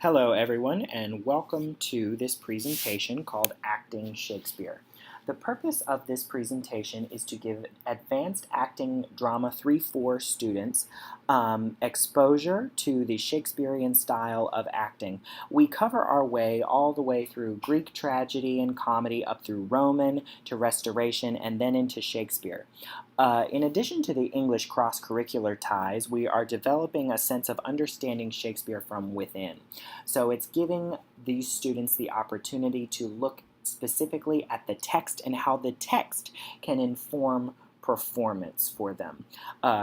Hello everyone and welcome to this presentation called Acting Shakespeare. The purpose of this presentation is to give advanced acting drama 3-4 students exposure to the Shakespearean style of acting. We cover our way all the way through Greek tragedy and comedy up through Roman to Restoration and then into Shakespeare. In addition to the English cross-curricular ties, we are developing a sense of understanding Shakespeare from within. So it's giving these students the opportunity to look specifically at the text and how the text can inform performance for them.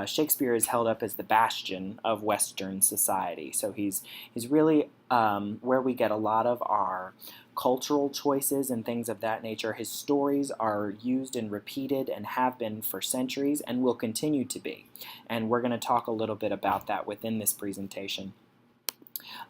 Shakespeare is held up as the bastion of Western society, so he's really where we get a lot of our cultural choices and things of that nature. His stories are used and repeated and have been for centuries and will continue to be. And we're going to talk a little bit about that within this presentation.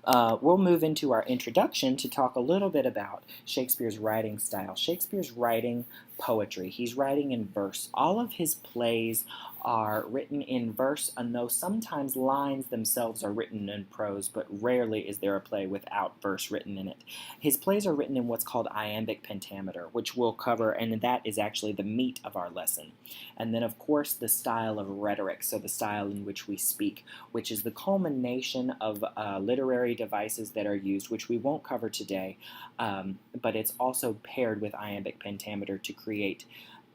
We'll move into our introduction to talk a little bit about Shakespeare's writing style. Shakespeare's writing poetry. He's writing in verse. All of his plays are written in verse, and though sometimes lines themselves are written in prose, but rarely is there a play without verse written in it. His plays are written in what's called iambic pentameter, which we'll cover, and that is actually the meat of our lesson. And then, of course, the style of rhetoric, so the style in which we speak, which is the culmination of literary devices that are used, which we won't cover today, but it's also paired with iambic pentameter to create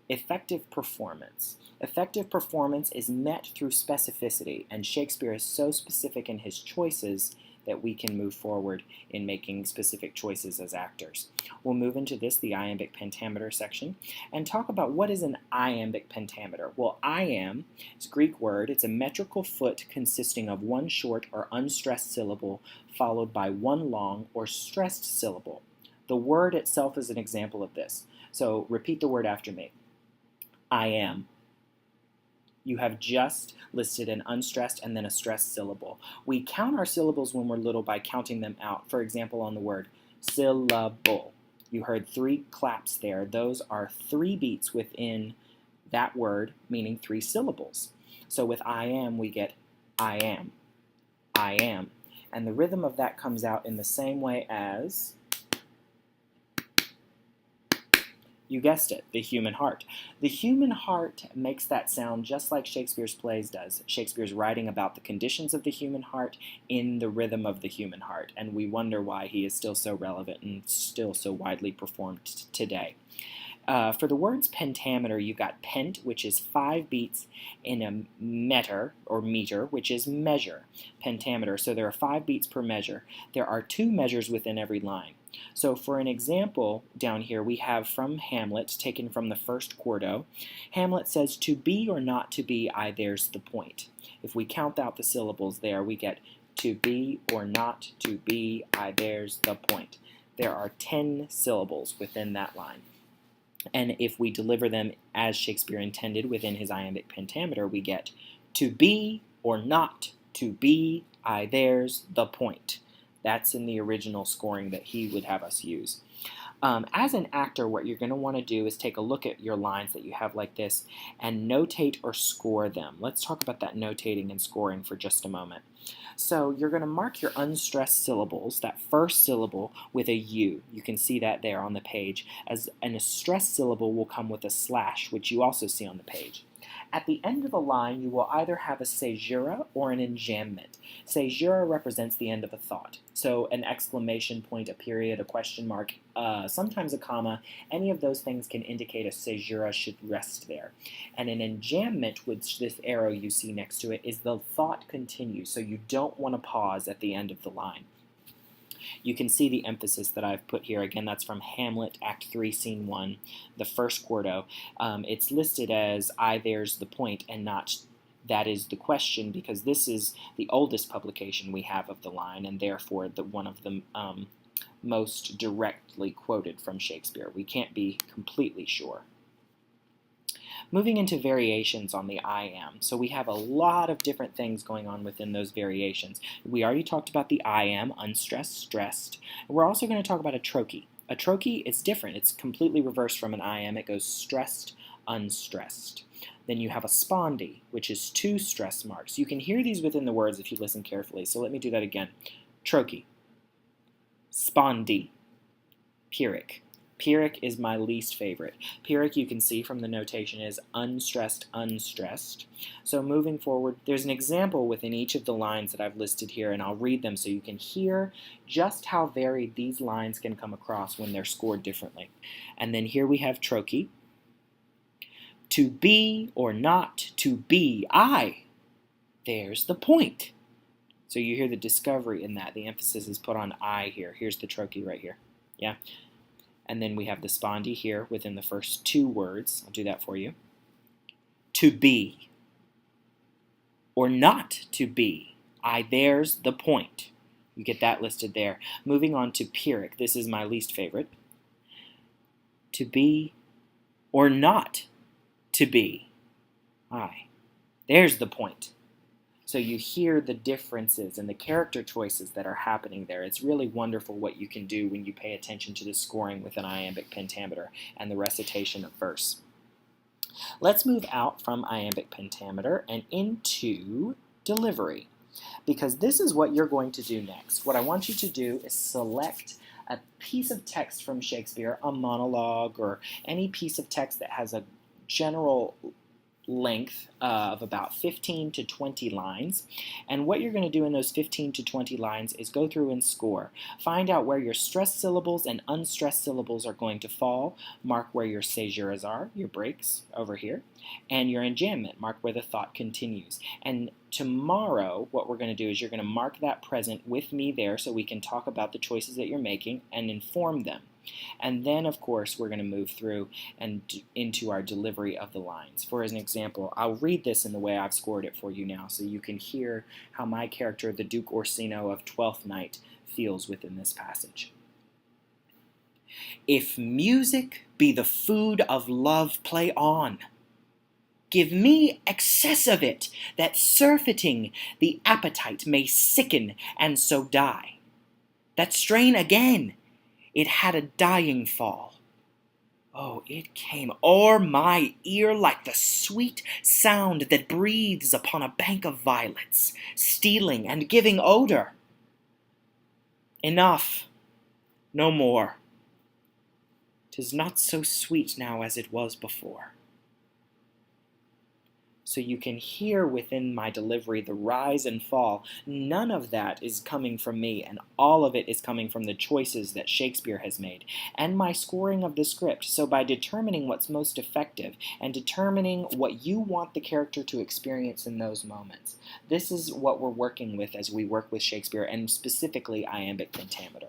effective performance. Effective performance is met through specificity, and Shakespeare is so specific in his choices that we can move forward in making specific choices as actors. We'll move into this, the iambic pentameter section, and talk about what is an iambic pentameter. Well, iamb is a Greek word. It's a metrical foot consisting of one short or unstressed syllable followed by one long or stressed syllable. The word itself is an example of this. So repeat the word after me. I am. You have just listed an unstressed and then a stressed syllable. We count our syllables when we're little by counting them out. For example, on the word syllable. You heard 3 claps there. Those are 3 beats within that word, meaning 3 syllables. So with I am, we get I am, I am. And the rhythm of that comes out in the same way as, you guessed it, the human heart. The human heart makes that sound just like Shakespeare's plays does. Shakespeare's writing about the conditions of the human heart in the rhythm of the human heart, and we wonder why he is still so relevant and still so widely performed today. For the words pentameter, you've got pent, which is 5 beats in a meter, or meter, which is measure. Pentameter, so there are 5 beats per measure. There are 2 measures within every line. So for an example down here, we have from Hamlet, taken from the first quarto. Hamlet says, to be or not to be, I there's the point. If we count out the syllables there, we get to be or not to be, I there's the point. There are 10 syllables within that line. And if we deliver them as Shakespeare intended within his iambic pentameter, we get to be or not to be, I there's the point. That's in the original scoring that he would have us use. As an actor, what you're going to want to do is take a look at your lines that you have like this and notate or score them. Let's talk about that notating and scoring for just a moment. So you're going to mark your unstressed syllables, that first syllable, with a U. You can see that there on the page. And a stressed syllable will come with a slash, which you also see on the page. At the end of the line, you will either have a caesura or an enjambment. Caesura represents the end of a thought. So an exclamation point, a period, a question mark, sometimes a comma, any of those things can indicate a caesura should rest there. And an enjambment, which this arrow you see next to it, is the thought continues, so you don't want to pause at the end of the line. You can see the emphasis that I've put here. Again, that's from Hamlet, Act 3, Scene 1, the first quarto. It's listed as I there's the point and not that is the question, because this is the oldest publication we have of the line and therefore one of the most directly quoted from Shakespeare. We can't be completely sure. Moving into variations on the I am. So we have a lot of different things going on within those variations. We already talked about the I am, unstressed, stressed. We're also going to talk about a trochee. A trochee is different. It's completely reversed from an I am. It goes stressed, unstressed. Then you have a spondy, which is 2 stress marks. You can hear these within the words if you listen carefully, so let me do that again. Trochee, Spondy. Pyrrhic. Pyrrhic is my least favorite. Pyrrhic, you can see from the notation, is unstressed, unstressed. So moving forward, there's an example within each of the lines that I've listed here, and I'll read them so you can hear just how varied these lines can come across when they're scored differently. And then here we have trochee. To be or not to be, I. There's the point. So you hear the discovery in that. The emphasis is put on I here. Here's the trochee right here. Yeah. And then we have the spondy here within the first two words. I'll do that for you. To be or not to be, I. There's the point. You get that listed there. Moving on to Pyrrhic. This is my least favorite. To be or not to be, I. There's the point. So you hear the differences and the character choices that are happening there. It's really wonderful what you can do when you pay attention to the scoring with an iambic pentameter and the recitation of verse. Let's move out from iambic pentameter and into delivery, because this is what you're going to do next. What I want you to do is select a piece of text from Shakespeare, a monologue, or any piece of text that has a general length of about 15 to 20 lines. And what you're going to do in those 15 to 20 lines is go through and score. Find out where your stressed syllables and unstressed syllables are going to fall. Mark where your caesuras are, your breaks over here, and your enjambment. Mark where the thought continues. And tomorrow, what we're going to do is you're going to mark that present with me there so we can talk about the choices that you're making and inform them. And then, of course, we're going to move through and into our delivery of the lines. For an example, I'll read this in the way I've scored it for you now so you can hear how my character, the Duke Orsino of Twelfth Night, feels within this passage. If music be the food of love, play on. Give me excess of it, that surfeiting the appetite may sicken and so die. That strain again, it had a dying fall. Oh, it came o'er my ear like the sweet sound that breathes upon a bank of violets, stealing and giving odor. Enough, no more. 'Tis not so sweet now as it was before. So you can hear within my delivery the rise and fall. None of that is coming from me, and all of it is coming from the choices that Shakespeare has made and my scoring of the script. So by determining what's most effective and determining what you want the character to experience in those moments, this is what we're working with as we work with Shakespeare, and specifically iambic pentameter.